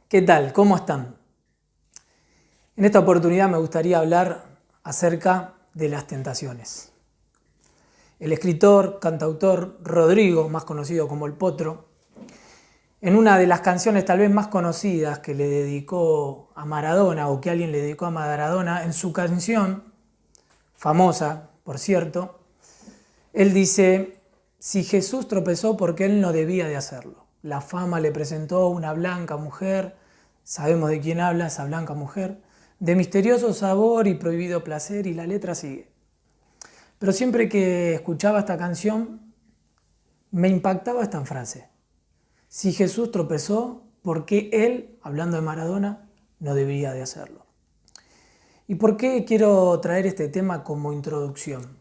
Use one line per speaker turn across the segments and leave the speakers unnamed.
¿Qué tal? ¿Cómo están? En esta oportunidad me gustaría hablar acerca de las tentaciones. El escritor, cantautor Rodrigo, más conocido como El Potro, en una de las canciones tal vez más conocidas que le dedicó a Maradona o que alguien le dedicó a Maradona, en su canción, famosa por cierto, él dice: si Jesús tropezó porque él no debía de hacerlo. La fama le presentó una blanca mujer, sabemos de quién habla esa blanca mujer, de misterioso sabor y prohibido placer, y la letra sigue. Pero siempre que escuchaba esta canción me impactaba esta frase: si Jesús tropezó, ¿por qué él, hablando de Maradona, no debería de hacerlo? ¿Y por qué quiero traer este tema como introducción?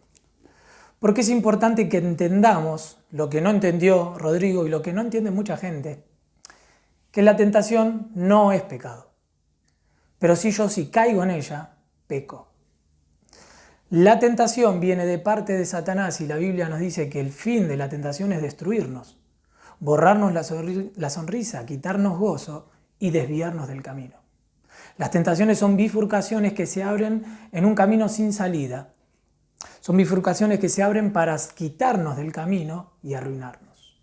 Porque es importante que entendamos lo que no entendió Rodrigo y lo que no entiende mucha gente, que la tentación no es pecado. Pero si caigo en ella, peco. La tentación viene de parte de Satanás y la Biblia nos dice que el fin de la tentación es destruirnos, borrarnos la sonrisa, quitarnos gozo y desviarnos del camino. Las tentaciones son bifurcaciones que se abren en un camino sin salida. Son bifurcaciones que se abren para quitarnos del camino y arruinarnos.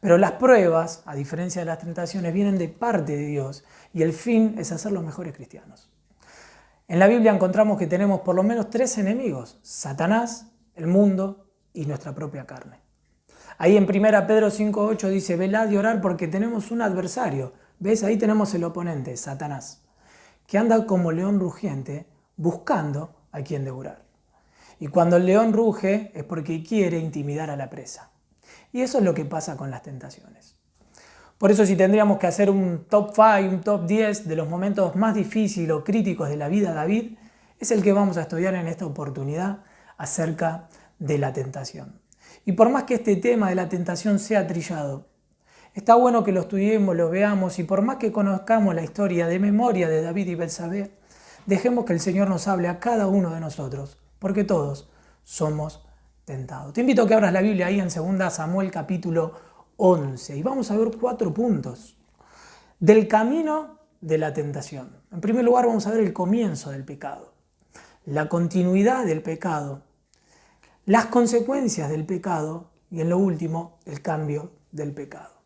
Pero las pruebas, a diferencia de las tentaciones, vienen de parte de Dios y el fin es hacer los mejores cristianos. En la Biblia encontramos que tenemos por lo menos 3 enemigos: Satanás, el mundo y nuestra propia carne. Ahí en 1 Pedro 5:8 dice: velad y orad porque tenemos un adversario. ¿Ves? Ahí tenemos el oponente, Satanás, que anda como león rugiente buscando a quien devorar. Y cuando el león ruge es porque quiere intimidar a la presa. Y eso es lo que pasa con las tentaciones. Por eso, si tendríamos que hacer un top 5, un top 10 de los momentos más difíciles o críticos de la vida de David, es el que vamos a estudiar en esta oportunidad acerca de la tentación. Y por más que este tema de la tentación sea trillado, está bueno que lo estudiemos, lo veamos, y por más que conozcamos la historia de memoria de David y Betsabé, dejemos que el Señor nos hable a cada uno de nosotros, porque todos somos tentados. Te invito a que abras la Biblia ahí en 2 Samuel capítulo 11 y vamos a ver 4 puntos del camino de la tentación. En primer lugar, vamos a ver el comienzo del pecado, la continuidad del pecado, las consecuencias del pecado y, en lo último, el cambio del pecado.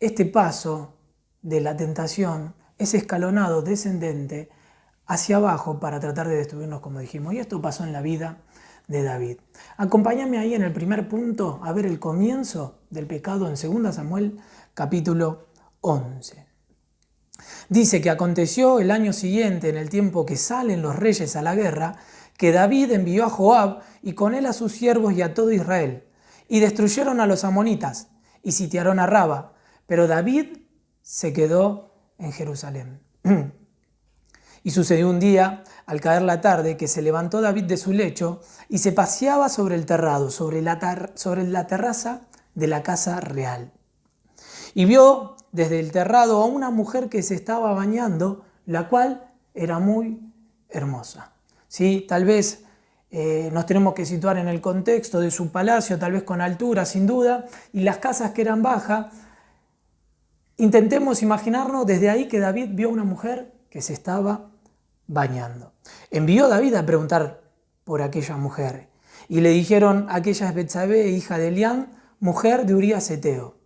Este paso de la tentación es escalonado, descendente, hacia abajo para tratar de destruirnos, como dijimos. Y esto pasó en la vida de David. Acompáñame ahí en el primer punto a ver el comienzo del pecado en 2 Samuel capítulo 11. Dice que aconteció el año siguiente, en el tiempo que salen los reyes a la guerra, que David envió a Joab y con él a sus siervos y a todo Israel, y destruyeron a los amonitas y sitiaron a Raba, pero David se quedó en Jerusalén. Y sucedió un día, al caer la tarde, que se levantó David de su lecho y se paseaba sobre el terrado, sobre la terraza de la casa real. Y vio desde el terrado a una mujer que se estaba bañando, la cual era muy hermosa. ¿Sí? Tal vez nos tenemos que situar en el contexto de su palacio, tal vez con altura, sin duda, y las casas que eran bajas. Intentemos imaginarnos desde ahí que David vio a una mujer que se estaba bañando. Envió David a preguntar por aquella mujer y le dijeron: aquella es Betsabé, hija de Elián, mujer de Urías Eteo.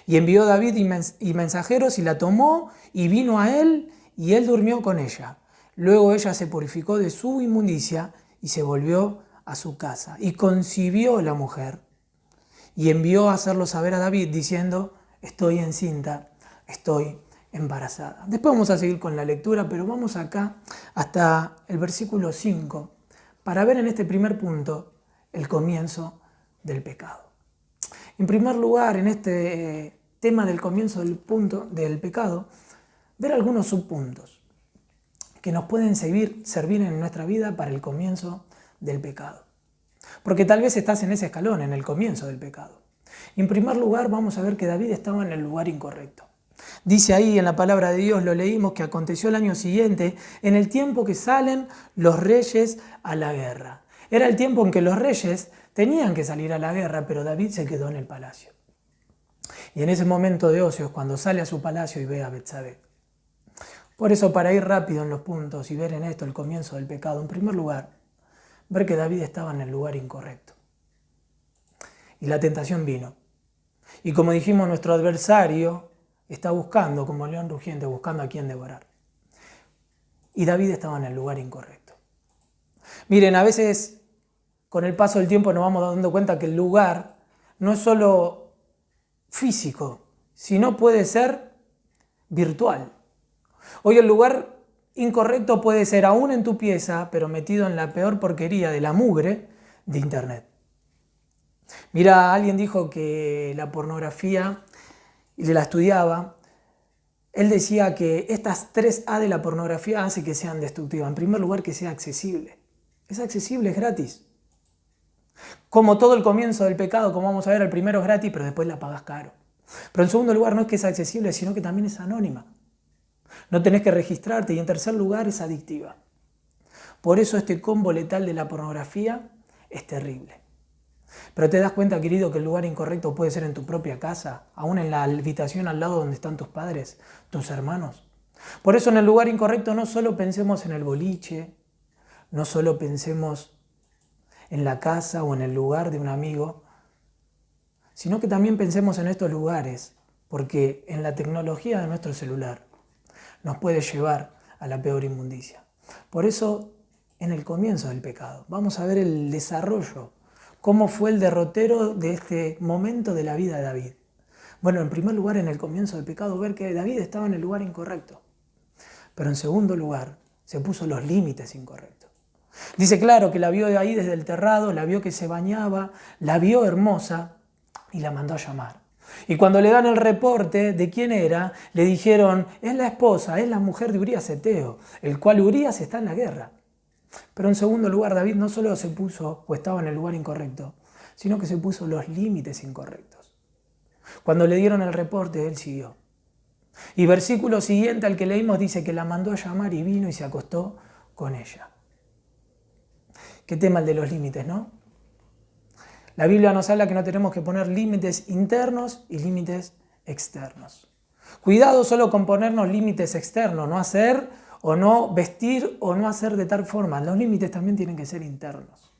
Y envió David y mensajeros y la tomó y vino a él y él durmió con ella. Luego ella se purificó de su inmundicia y se volvió a su casa y concibió la mujer y envió a hacerlo saber a David diciendo: estoy encinta, estoy embarazada. Después vamos a seguir con la lectura, pero vamos acá hasta el versículo 5 para ver en este primer punto el comienzo del pecado. En primer lugar, en este tema del comienzo del pecado, ver algunos subpuntos que nos pueden servir en nuestra vida para el comienzo del pecado. Porque tal vez estás en ese escalón, en el comienzo del pecado. En primer lugar, vamos a ver que David estaba en el lugar incorrecto. Dice ahí en la palabra de Dios, lo leímos, que aconteció el año siguiente, en el tiempo que salen los reyes a la guerra. Era el tiempo en que los reyes tenían que salir a la guerra, pero David se quedó en el palacio. Y en ese momento de ocio es cuando sale a su palacio y ve a Betsabé. Por eso, para ir rápido en los puntos y ver en esto el comienzo del pecado, en primer lugar, ver que David estaba en el lugar incorrecto. Y la tentación vino. Y como dijimos, nuestro adversario está buscando, como león rugiente, buscando a quien devorar. Y David estaba en el lugar incorrecto. Miren, a veces con el paso del tiempo nos vamos dando cuenta que el lugar no es solo físico, sino puede ser virtual. Hoy el lugar incorrecto puede ser aún en tu pieza, pero metido en la peor porquería de la mugre de Internet. Mira, alguien dijo que la pornografía, y la estudiaba, él decía que estas 3A de la pornografía hace que sean destructivas. En primer lugar, que sea accesible. Es accesible, es gratis. Como todo el comienzo del pecado, como vamos a ver, el primero es gratis, pero después la pagas caro. Pero en segundo lugar, no es que es accesible, sino que también es anónima. No tenés que registrarte. Y en tercer lugar, es adictiva. Por eso este combo letal de la pornografía es terrible. Pero te das cuenta, querido, que el lugar incorrecto puede ser en tu propia casa, aún en la habitación al lado donde están tus padres, tus hermanos. Por eso en el lugar incorrecto no solo pensemos en el boliche, no solo pensemos en la casa o en el lugar de un amigo, sino que también pensemos en estos lugares, porque en la tecnología de nuestro celular nos puede llevar a la peor inmundicia. Por eso, en el comienzo del pecado, vamos a ver el desarrollo. ¿Cómo fue el derrotero de este momento de la vida de David? Bueno, en primer lugar, en el comienzo del pecado, ver que David estaba en el lugar incorrecto. Pero en segundo lugar, se puso los límites incorrectos. Dice claro que la vio de ahí desde el terrado, la vio que se bañaba, la vio hermosa y la mandó a llamar. Y cuando le dan el reporte de quién era, le dijeron, es la esposa, es la mujer de Urías Eteo, el cual Urías está en la guerra. Pero en segundo lugar, David no solo se puso o estaba en el lugar incorrecto, sino que se puso los límites incorrectos. Cuando le dieron el reporte, él siguió. Y versículo siguiente al que leímos dice que la mandó a llamar y vino y se acostó con ella. Qué tema el de los límites, ¿no? La Biblia nos habla que no tenemos que poner límites internos y límites externos. Cuidado solo con ponernos límites externos, no hacer o no vestir o no hacer de tal forma. Los límites también tienen que ser internos.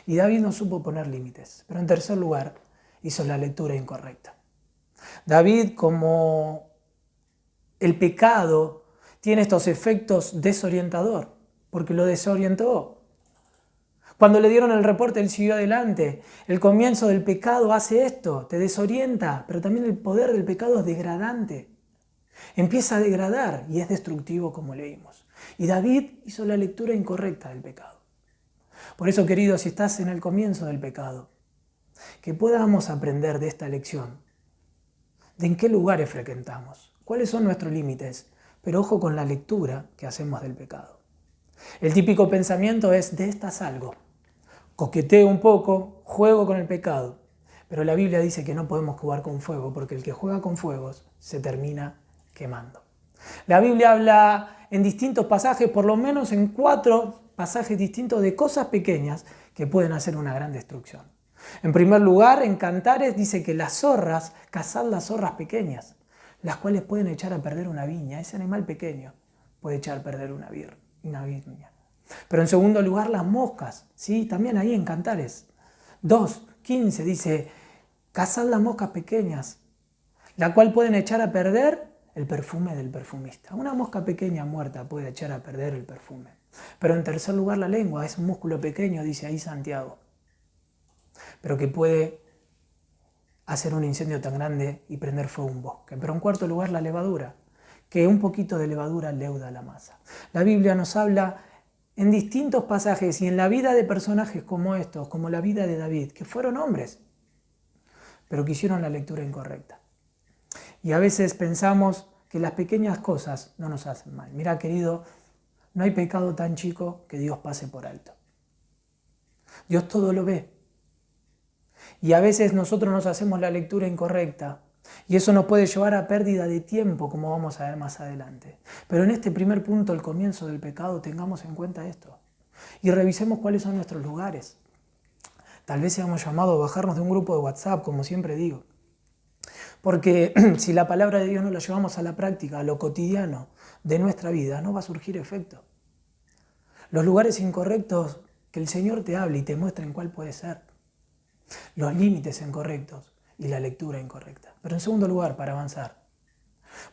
Y David no supo poner límites. Pero en tercer lugar, hizo la lectura incorrecta. David, como el pecado tiene estos efectos desorientador, porque lo desorientó. Cuando le dieron el reporte, él siguió adelante. El comienzo del pecado hace esto, te desorienta, pero también el poder del pecado es degradante. Empieza a degradar y es destructivo, como leímos. Y David hizo la lectura incorrecta del pecado. Por eso, querido, si estás en el comienzo del pecado, que podamos aprender de esta lección, de en qué lugares frecuentamos, cuáles son nuestros límites, pero ojo con la lectura que hacemos del pecado. El típico pensamiento es, de esta salgo, coqueteo un poco, juego con el pecado, pero la Biblia dice que no podemos jugar con fuego, porque el que juega con fuegos se termina quemando. La Biblia habla en distintos pasajes, por lo menos en 4 pasajes distintos, de cosas pequeñas que pueden hacer una gran destrucción. En primer lugar, en Cantares dice que las zorras, cazad las zorras pequeñas, las cuales pueden echar a perder una viña. Ese animal pequeño puede echar a perder una viña. Pero en segundo lugar, las moscas, ¿sí? También ahí en Cantares 2:15 dice, cazad las moscas pequeñas, la cual pueden echar a perder el perfume del perfumista. Una mosca pequeña muerta puede echar a perder el perfume. Pero en tercer lugar, la lengua es un músculo pequeño, dice ahí Santiago, pero que puede hacer un incendio tan grande y prender fuego a un bosque. Pero en cuarto lugar, la levadura, que un poquito de levadura leuda la masa. La Biblia nos habla en distintos pasajes y en la vida de personajes como estos, como la vida de David, que fueron hombres, pero que hicieron la lectura incorrecta. Y a veces pensamos que las pequeñas cosas no nos hacen mal. Mira, querido, no hay pecado tan chico que Dios pase por alto. Dios todo lo ve. Y a veces nosotros nos hacemos la lectura incorrecta y eso nos puede llevar a pérdida de tiempo, como vamos a ver más adelante. Pero en este primer punto, el comienzo del pecado, tengamos en cuenta esto y revisemos cuáles son nuestros lugares. Tal vez seamos llamados a bajarnos de un grupo de WhatsApp, como siempre digo. Porque si la palabra de Dios no la llevamos a la práctica, a lo cotidiano de nuestra vida, no va a surgir efecto. Los lugares incorrectos, que el Señor te hable y te muestre en cuál puede ser. Los límites incorrectos y la lectura incorrecta. Pero en segundo lugar, para avanzar,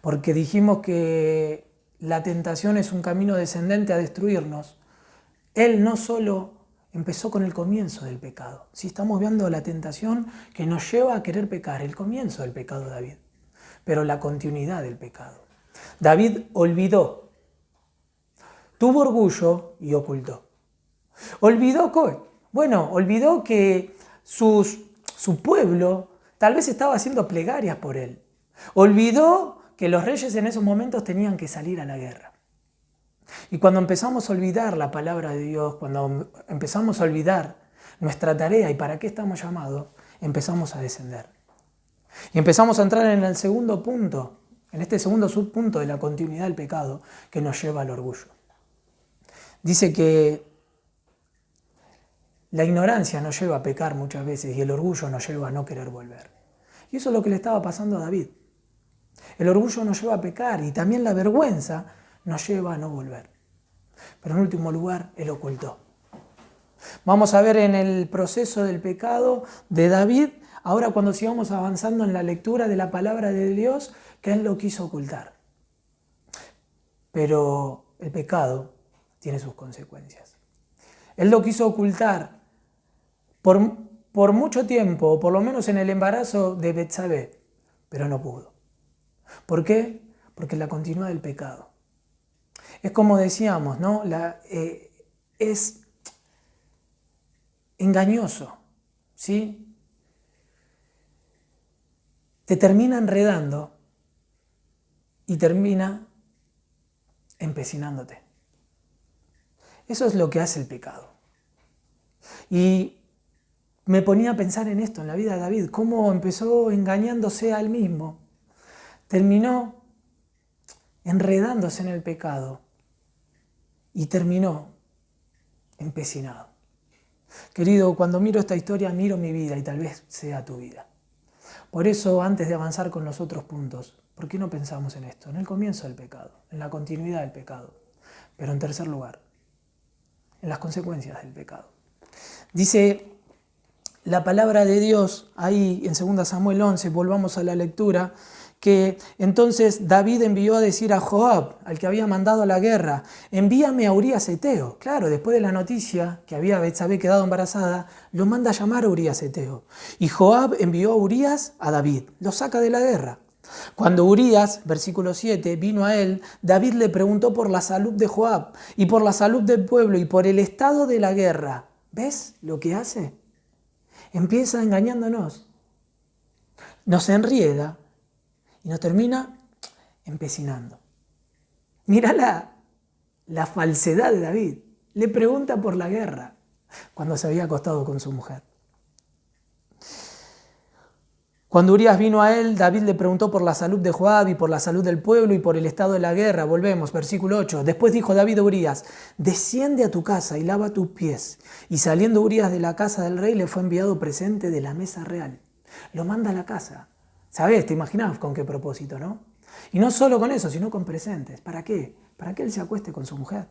porque dijimos que la tentación es un camino descendente a destruirnos, Él no solo empezó con el comienzo del pecado. Si estamos viendo la tentación que nos lleva a querer pecar, el comienzo del pecado de David, pero la continuidad del pecado. David olvidó, tuvo orgullo y ocultó. Olvidó que su pueblo tal vez estaba haciendo plegarias por él. Olvidó que los reyes en esos momentos tenían que salir a la guerra. Y cuando empezamos a olvidar la palabra de Dios, cuando empezamos a olvidar nuestra tarea y para qué estamos llamados, empezamos a descender. Y empezamos a entrar en el segundo punto, en este segundo subpunto de la continuidad del pecado que nos lleva al orgullo. Dice que la ignorancia nos lleva a pecar muchas veces y el orgullo nos lleva a no querer volver. Y eso es lo que le estaba pasando a David. El orgullo nos lleva a pecar y también la vergüenza nos lleva a no volver. Pero en último lugar, él ocultó. Vamos a ver en el proceso del pecado de David, ahora cuando sigamos avanzando en la lectura de la palabra de Dios, que él lo quiso ocultar. Pero el pecado tiene sus consecuencias. Él lo quiso ocultar por mucho tiempo, o por lo menos en el embarazo de Betsabé, pero no pudo. ¿Por qué? Porque la continuidad del pecado. Es como decíamos, ¿no? Es engañoso, ¿sí? Te termina enredando y termina empecinándote. Eso es lo que hace el pecado. Y me ponía a pensar en esto, en la vida de David, cómo empezó engañándose a él mismo, terminó enredándose en el pecado y terminó empecinado. Querido, cuando miro esta historia, miro mi vida y tal vez sea tu vida. Por eso, antes de avanzar con los otros puntos, ¿por qué no pensamos en esto? En el comienzo del pecado, en la continuidad del pecado, pero en tercer lugar, en las consecuencias del pecado. Dice la palabra de Dios ahí en 2 Samuel 11, volvamos a la lectura, que entonces David envió a decir a Joab, al que había mandado a la guerra, envíame a Urías Eteo. Claro, después de la noticia que había Betsabé quedado embarazada, lo manda a llamar a Urías Eteo. Y Joab envió a Urías a David, lo saca de la guerra. Cuando Urías, versículo 7, vino a él, David le preguntó por la salud de Joab y por la salud del pueblo y por el estado de la guerra. ¿Ves lo que hace? Empieza engañándonos, nos enrieda y nos termina empecinando. Mira la falsedad de David. Le pregunta por la guerra cuando se había acostado con su mujer. Cuando Urías vino a él, David le preguntó por la salud de Joab y por la salud del pueblo y por el estado de la guerra. Volvemos, versículo 8. Después dijo David a Urías, desciende a tu casa y lava tus pies. Y saliendo Urías de la casa del rey, le fue enviado presente de la mesa real. Lo manda a la casa. ¿Sabés? ¿Te imaginás con qué propósito, no? Y no solo con eso, sino con presentes. ¿Para qué? Para que él se acueste con su mujer.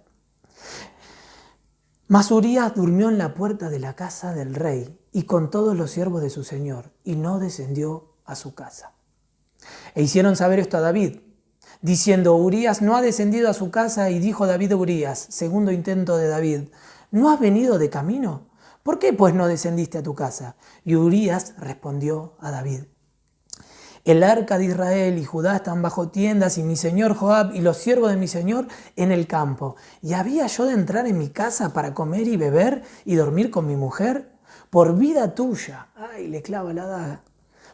Mas Urías durmió en la puerta de la casa del rey y con todos los siervos de su señor, y no descendió a su casa. E hicieron saber esto a David, diciendo, Urías no ha descendido a su casa, y dijo David a Urías, segundo intento de David, ¿no has venido de camino? ¿Por qué pues no descendiste a tu casa? Y Urías respondió a David, el arca de Israel y Judá están bajo tiendas y mi señor Joab y los siervos de mi señor en el campo. ¿Y había yo de entrar en mi casa para comer y beber y dormir con mi mujer? Por vida tuya, ay, le clava la daga,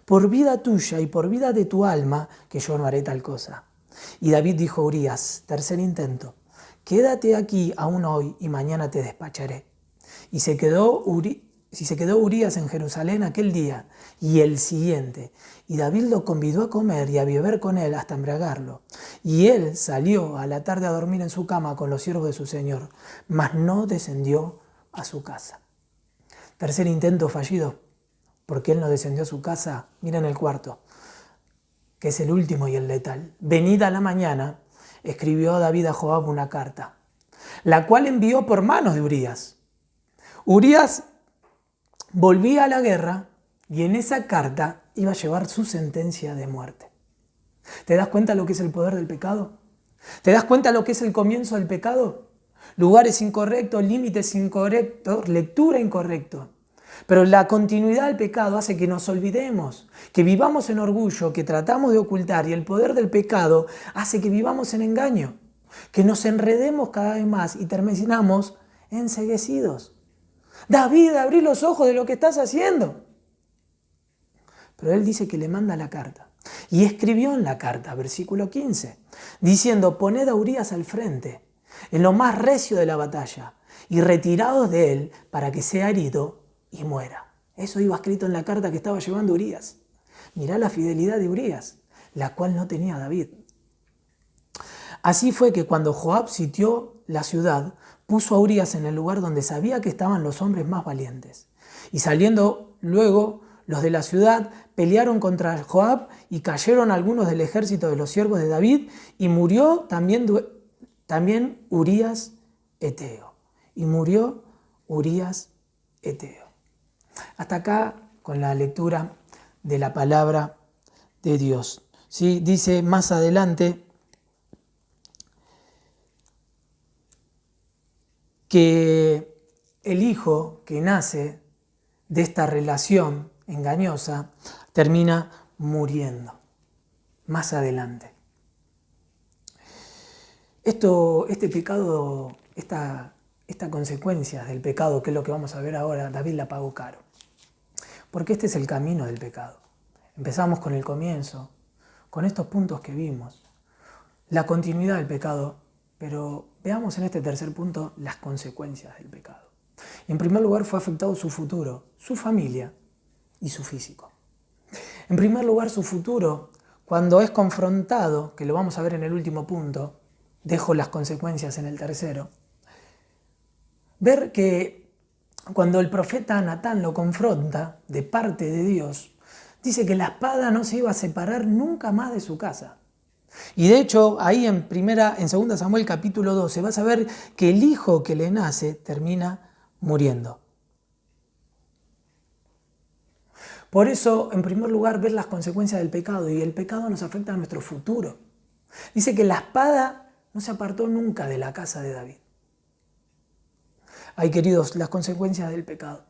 por vida tuya y por vida de tu alma, que yo no haré tal cosa. Y David dijo a Urías, tercer intento, quédate aquí aún hoy y mañana te despacharé. Y se quedó Urías en Jerusalén aquel día y el siguiente. Y David lo convidó a comer y a beber con él hasta embriagarlo. Y él salió a la tarde a dormir en su cama con los siervos de su señor, mas no descendió a su casa. Tercer intento fallido, porque él no descendió a su casa. Miren el cuarto. que es el último y el letal, venida la mañana, escribió David a Joab una carta, la cual envió por manos de Urías. Urías volvía a la guerra y en esa carta iba a llevar su sentencia de muerte. ¿Te das cuenta lo que es el poder del pecado? ¿Te das cuenta lo que es el comienzo del pecado? Lugares incorrectos, límites incorrectos, lectura incorrecta. Pero la continuidad del pecado hace que nos olvidemos, que vivamos en orgullo, que tratamos de ocultar, y el poder del pecado hace que vivamos en engaño, que nos enredemos cada vez más y terminamos enceguecidos. David, abrí los ojos de lo que estás haciendo. Pero él dice que le manda la carta. Y escribió en la carta, versículo 15, diciendo: poned a Urías al frente, en lo más recio de la batalla, y retiraos de él para que sea herido y muera. Eso iba escrito en la carta que estaba llevando Urías. Mirá la fidelidad de Urías, la cual no tenía David. Así fue que cuando Joab sitió la ciudad, puso a Urías en el lugar donde sabía que estaban los hombres más valientes. Y saliendo luego los de la ciudad, pelearon contra Joab y cayeron algunos del ejército de los siervos de David, y murió también Urías Eteo. Y murió Urías Eteo. Hasta acá con la lectura de la palabra de Dios. ¿Sí? Dice más adelante que el hijo que nace de esta relación engañosa termina muriendo. Más adelante. Este pecado, esta consecuencia del pecado, que es lo que vamos a ver ahora, David la pagó caro. Porque este es el camino del pecado. Empezamos con el comienzo, con estos puntos que vimos, la continuidad del pecado, pero veamos en este tercer punto las consecuencias del pecado. En primer lugar, fue afectado su futuro, su familia y su físico. En primer lugar, su futuro, cuando es confrontado, que lo vamos a ver en el último punto, dejo las consecuencias en el tercero, ver que cuando el profeta Natán lo confronta de parte de Dios, dice que la espada no se iba a separar nunca más de su casa. Y de hecho, ahí en 2 Samuel capítulo 12, vas a ver que el hijo que le nace termina muriendo. Por eso, en primer lugar, ver las consecuencias del pecado, y el pecado nos afecta a nuestro futuro. Dice que la espada no se apartó nunca de la casa de David. Ay, queridos, las consecuencias del pecado.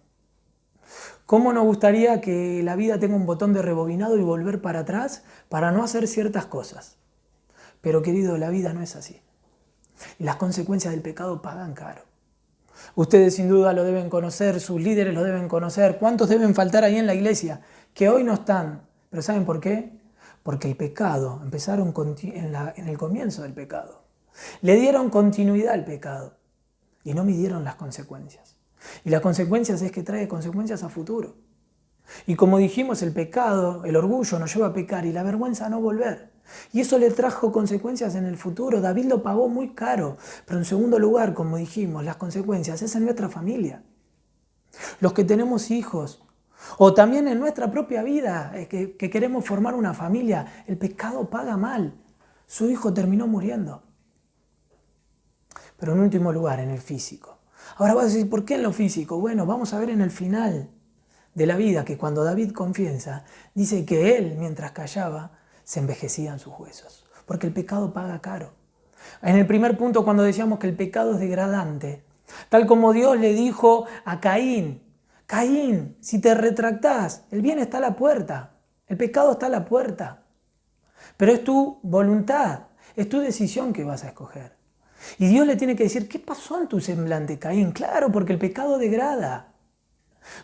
¿Cómo nos gustaría que la vida tenga un botón de rebobinado y volver para atrás para no hacer ciertas cosas? Pero, querido, la vida no es así. Y las consecuencias del pecado pagan caro. Ustedes sin duda lo deben conocer, sus líderes lo deben conocer. ¿Cuántos deben faltar ahí en la iglesia? Que hoy no están. ¿Pero saben por qué? Porque el pecado, empezaron en el comienzo del pecado. Le dieron continuidad al pecado y no midieron las consecuencias. Y las consecuencias es que trae consecuencias a futuro. Y como dijimos, el pecado, el orgullo nos lleva a pecar y la vergüenza a no volver. Y eso le trajo consecuencias en el futuro. David lo pagó muy caro. Pero en segundo lugar, como dijimos, las consecuencias es en nuestra familia. Los que tenemos hijos, o también en nuestra propia vida, que queremos formar una familia, el pecado paga mal. Su hijo terminó muriendo. Pero en último lugar, en el físico. Ahora vas a decir, ¿por qué en lo físico? Bueno, vamos a ver en el final de la vida que cuando David confiesa, dice que él, mientras callaba, se envejecían sus huesos. Porque el pecado paga caro. En el primer punto, cuando decíamos que el pecado es degradante, tal como Dios le dijo a Caín, Caín, si te retractás, el bien está a la puerta, el pecado está a la puerta. Pero es tu voluntad, es tu decisión que vas a escoger. Y Dios le tiene que decir, ¿qué pasó en tu semblante, Caín? Claro, porque el pecado degrada.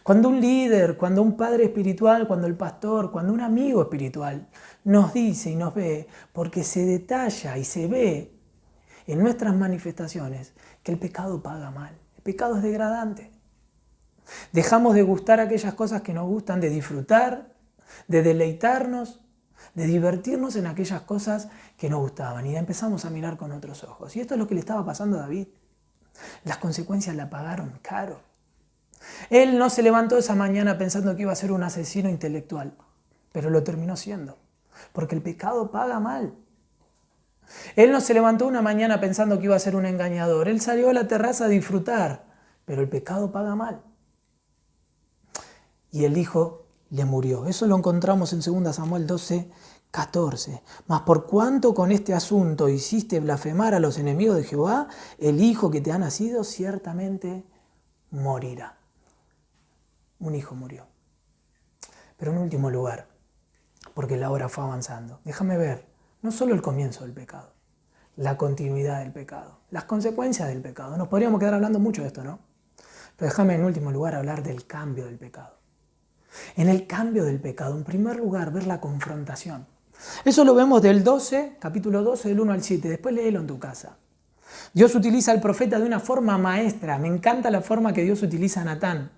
Cuando un líder, cuando un padre espiritual, cuando el pastor, cuando un amigo espiritual nos dice y nos ve, porque se detalla y se ve en nuestras manifestaciones que el pecado paga mal, el pecado es degradante. Dejamos de gustar aquellas cosas que nos gustan, de disfrutar, de deleitarnos, de divertirnos en aquellas cosas que nos gustaban y empezamos a mirar con otros ojos. Y esto es lo que le estaba pasando a David. Las consecuencias la pagaron caro. Él no se levantó esa mañana pensando que iba a ser un asesino intelectual, pero lo terminó siendo. Porque el pecado paga mal. Él no se levantó una mañana pensando que iba a ser un engañador. Él salió a la terraza a disfrutar, pero el pecado paga mal. Y el hijo le murió. Eso lo encontramos en 2 Samuel 12:14. Mas por cuanto con este asunto hiciste blasfemar a los enemigos de Jehová, el hijo que te ha nacido ciertamente morirá. Un hijo murió. Pero en último lugar, porque la hora fue avanzando, déjame ver no solo el comienzo del pecado, la continuidad del pecado, las consecuencias del pecado. Nos podríamos quedar hablando mucho de esto, ¿no? Pero déjame en último lugar hablar del cambio del pecado. En el cambio del pecado, en primer lugar, ver la confrontación. Eso lo vemos del 12, capítulo 12, del 1 al 7. Después léelo en tu casa. Dios utiliza al profeta de una forma maestra. Me encanta la forma que Dios utiliza a Natán.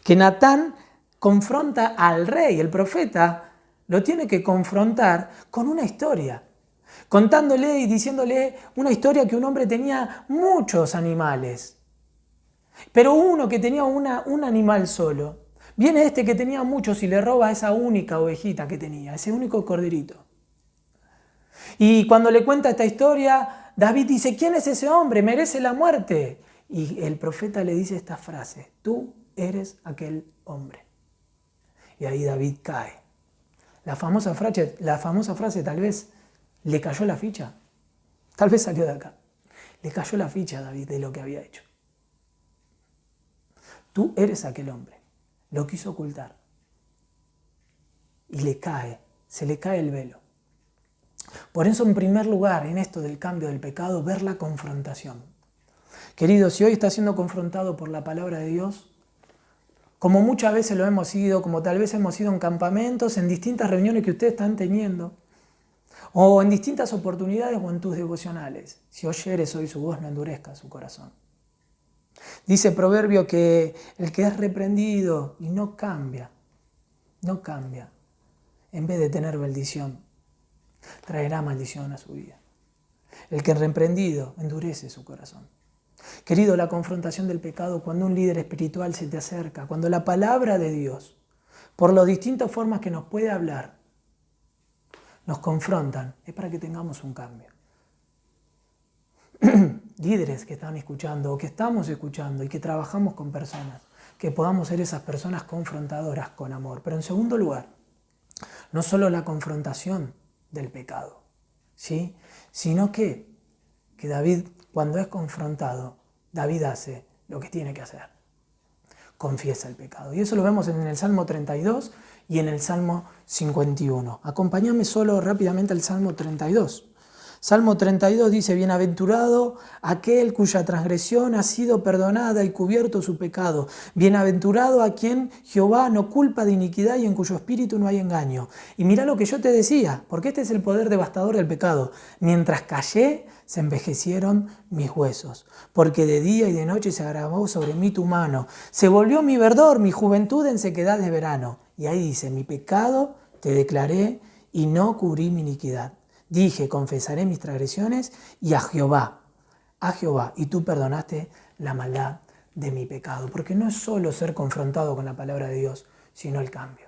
Que Natán confronta al rey. El profeta lo tiene que confrontar con una historia. Contándole y diciéndole una historia que un hombre tenía muchos animales. Pero uno que tenía un animal solo. Viene este que tenía muchos y le roba esa única ovejita que tenía, ese único corderito. Y cuando le cuenta esta historia, David dice, ¿quién es ese hombre? Merece la muerte. Y el profeta le dice esta frase, tú eres aquel hombre. Y ahí David cae. La famosa frase tal vez le cayó la ficha. Tal vez salió de acá. Le cayó la ficha a David de lo que había hecho. Tú eres aquel hombre. Lo quiso ocultar. Y se le cae el velo. Por eso, en primer lugar, en esto del cambio del pecado, ver la confrontación. Querido, si hoy está siendo confrontado por la palabra de Dios, como muchas veces lo hemos sido, como tal vez hemos ido en campamentos, en distintas reuniones que ustedes están teniendo, o en distintas oportunidades o en tus devocionales, si oyeres hoy su voz, no endurezca su corazón. Dice Proverbio que el que es reprendido y no cambia, en vez de tener bendición, traerá maldición a su vida. El que es reprendido endurece su corazón. Querido, la confrontación del pecado, cuando un líder espiritual se te acerca, cuando la palabra de Dios, por las distintas formas que nos puede hablar, nos confrontan, es para que tengamos un cambio. Líderes que están escuchando o que estamos escuchando y que trabajamos con personas, que podamos ser esas personas confrontadoras con amor. Pero en segundo lugar, no solo la confrontación del pecado, ¿sí? Sino que David, cuando es confrontado, David hace lo que tiene que hacer. Confiesa el pecado. Y eso lo vemos en el Salmo 32 y en el Salmo 51. Acompáñame solo rápidamente al Salmo 32. Salmo 32 dice, bienaventurado aquel cuya transgresión ha sido perdonada y cubierto su pecado. Bienaventurado a quien Jehová no culpa de iniquidad y en cuyo espíritu no hay engaño. Y mira lo que yo te decía, porque este es el poder devastador del pecado. Mientras callé, se envejecieron mis huesos, porque de día y de noche se agravó sobre mí tu mano. Se volvió mi verdor, mi juventud en sequedad de verano. Y ahí dice, mi pecado te declaré y no cubrí mi iniquidad. Dije, confesaré mis transgresiones y a Jehová, y tú perdonaste la maldad de mi pecado. Porque no es solo ser confrontado con la palabra de Dios, sino el cambio.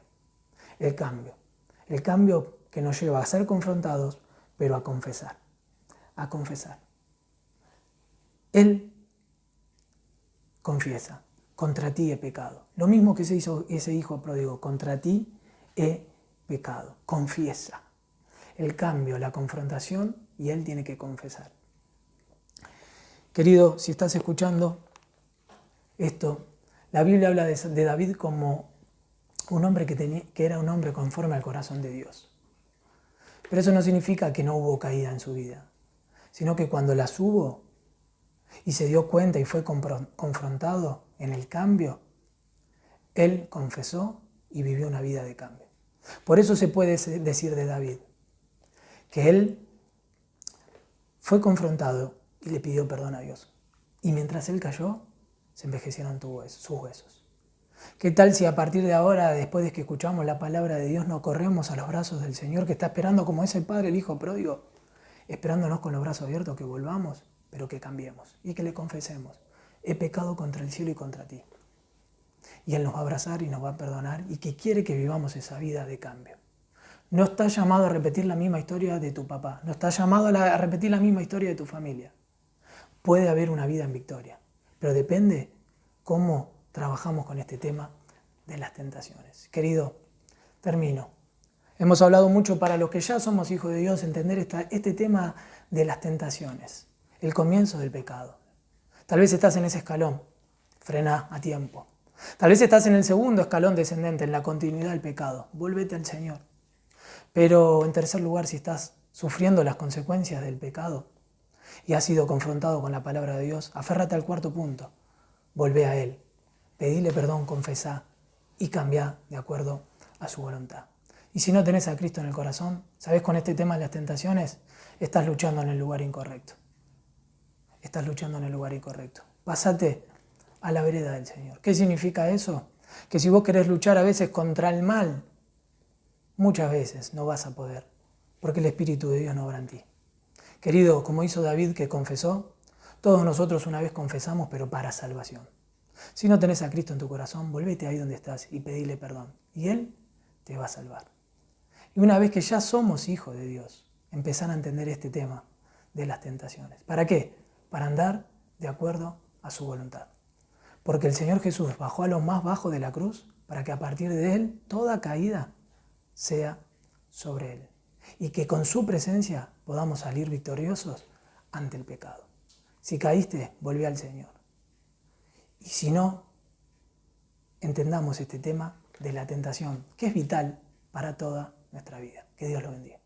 El cambio que nos lleva a ser confrontados, pero a confesar. Él confiesa, contra ti he pecado. Lo mismo que se hizo ese hijo pródigo, contra ti he pecado. Confiesa. El cambio, la confrontación, y él tiene que confesar. Querido, si estás escuchando esto, la Biblia habla de David como un hombre que era un hombre conforme al corazón de Dios. Pero eso no significa que no hubo caída en su vida, sino que cuando las hubo y se dio cuenta y fue confrontado en el cambio, él confesó y vivió una vida de cambio. Por eso se puede decir de David, que él fue confrontado y le pidió perdón a Dios. Y mientras él cayó, se envejecieron sus huesos. ¿Qué tal si a partir de ahora, después de que escuchamos la palabra de Dios, nos corremos a los brazos del Señor que está esperando como ese padre, el hijo pródigo, esperándonos con los brazos abiertos que volvamos, pero que cambiemos y que le confesemos, he pecado contra el cielo y contra ti. Y Él nos va a abrazar y nos va a perdonar y que quiere que vivamos esa vida de cambio. No estás llamado a repetir la misma historia de tu papá. No estás llamado a repetir la misma historia de tu familia. Puede haber una vida en victoria, pero depende cómo trabajamos con este tema de las tentaciones. Querido, termino. Hemos hablado mucho para los que ya somos hijos de Dios, entender este tema de las tentaciones, el comienzo del pecado. Tal vez estás en ese escalón, frena a tiempo. Tal vez estás en el segundo escalón descendente, en la continuidad del pecado. Vuélvete al Señor. Pero en tercer lugar, si estás sufriendo las consecuencias del pecado y has sido confrontado con la palabra de Dios, aférrate al cuarto punto. Volvé a Él. Pedile perdón, confesá y cambia de acuerdo a su voluntad. Y si no tenés a Cristo en el corazón, ¿sabés? Con este tema de las tentaciones, estás luchando en el lugar incorrecto. Estás luchando en el lugar incorrecto. Pásate a la vereda del Señor. ¿Qué significa eso? Que si vos querés luchar a veces contra el mal, muchas veces no vas a poder, porque el Espíritu de Dios no obra en ti. Querido, como hizo David que confesó, todos nosotros una vez confesamos, pero para salvación. Si no tenés a Cristo en tu corazón, volvete ahí donde estás y pedile perdón. Y Él te va a salvar. Y una vez que ya somos hijos de Dios, empezar a entender este tema de las tentaciones. ¿Para qué? Para andar de acuerdo a su voluntad. Porque el Señor Jesús bajó a lo más bajo de la cruz para que a partir de Él toda caída sea sobre Él. Y que con su presencia podamos salir victoriosos ante el pecado. Si caíste, volví al Señor. Y si no, entendamos este tema de la tentación, que es vital para toda nuestra vida. Que Dios lo bendiga.